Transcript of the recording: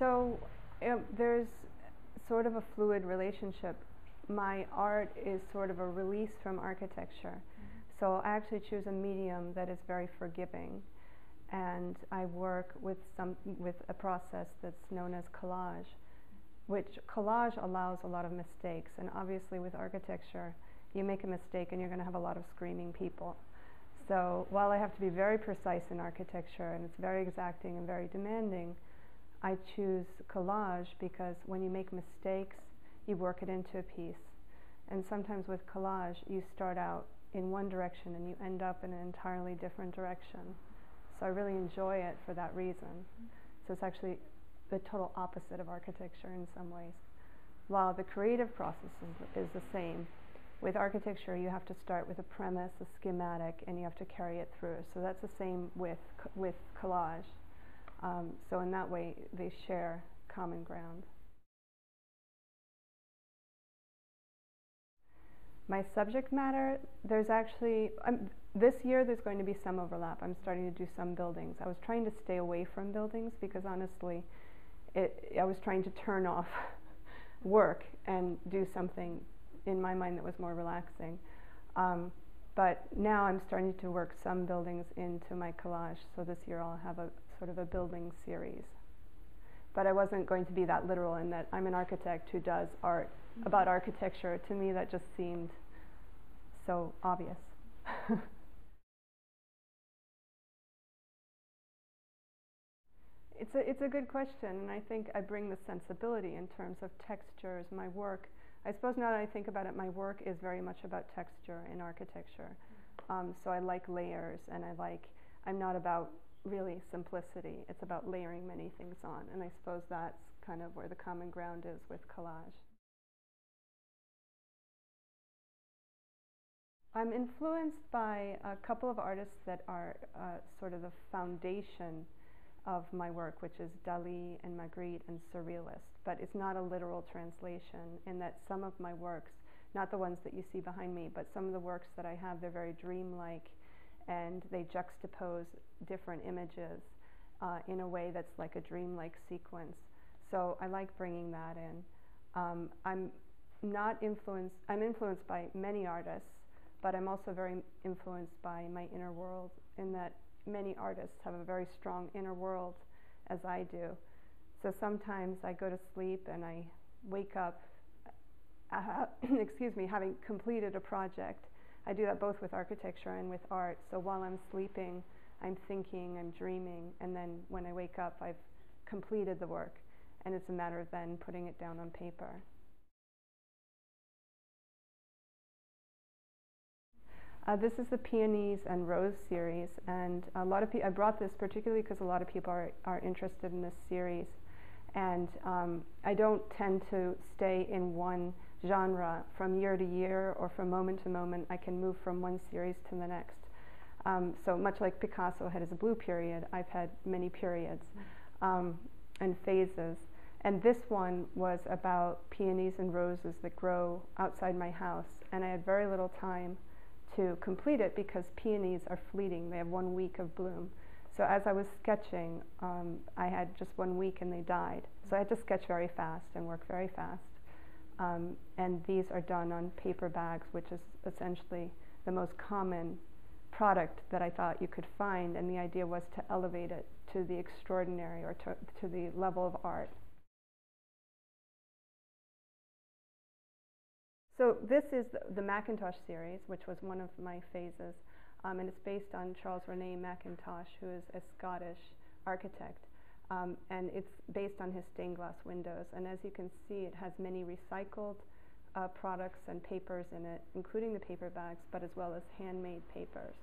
So there's sort of a fluid relationship. My art is sort of a release from architecture. So I actually choose a medium that is very forgiving, and I work with a process that's known as collage, which collage allows a lot of mistakes. And obviously with architecture, you make a mistake and you're going to have a lot of screaming people. So while I have to be very precise in architecture, and it's very exacting and very demanding, I choose collage because when you make mistakes, you work it into a piece. And sometimes with collage, you start out in one direction and you end up in an entirely different direction. So I really enjoy it for that reason. So it's actually the total opposite of architecture in some ways. While the creative process is the same. With architecture, you have to start with a premise, a schematic, and you have to carry it through. So that's the same with collage. So in that way, they share common ground. My subject matter, there's actually, this year there's going to be some overlap. I'm starting to do some buildings. I was trying to stay away from buildings because honestly, I was trying to turn off work and do something in my mind that was more relaxing. But now I'm starting to work some buildings into my collage. So this year I'll have a sort of a building series. But I wasn't going to be that literal in that I'm an architect who does art about architecture. To me, that just seemed so obvious. It's a good question, and I think I bring the sensibility in terms of textures. My work, I suppose now that I think about it, my work is very much about texture in architecture. So I like layers, and I'm not about really simplicity. It's about layering many things on, and I suppose that's kind of where the common ground is with collage. I'm influenced by a couple of artists that are sort of the foundation of my work, which is Dali and Magritte and Surrealist. But it's not a literal translation in that some of my works, not the ones that you see behind me, but some of the works that I have, they're very dreamlike, and they juxtapose different images in a way that's like a dreamlike sequence. So I like bringing that in. I'm influenced by many artists, but I'm also very influenced by my inner world in that many artists have a very strong inner world, as I do. So sometimes I go to sleep and I wake up, excuse me, having completed a project. I do that both with architecture and with art. So while I'm sleeping, I'm thinking, I'm dreaming, and then when I wake up, I've completed the work. And it's a matter of then putting it down on paper. This is the Peonies and Rose series, and a lot of people, I brought this particularly because a lot of people are interested in this series. And I don't tend to stay in one genre from year to year or from moment to moment. I can move from one series to the next. So much like Picasso had his blue period, I've had many periods and phases. And this one was about peonies and roses that grow outside my house. And I had very little time to complete it because peonies are fleeting. They have 1 week of bloom. So as I was sketching, I had just 1 week and they died. So I had to sketch very fast and work very fast. And these are done on paper bags, which is essentially the most common product that I thought you could find. And the idea was to elevate it to the extraordinary or to the level of art. So this is the Mackintosh series, which was one of my phases, and it's based on Charles René Mackintosh, who is a Scottish architect, and it's based on his stained glass windows. And as you can see, it has many recycled products and papers in it, including the paper bags, but as well as handmade papers.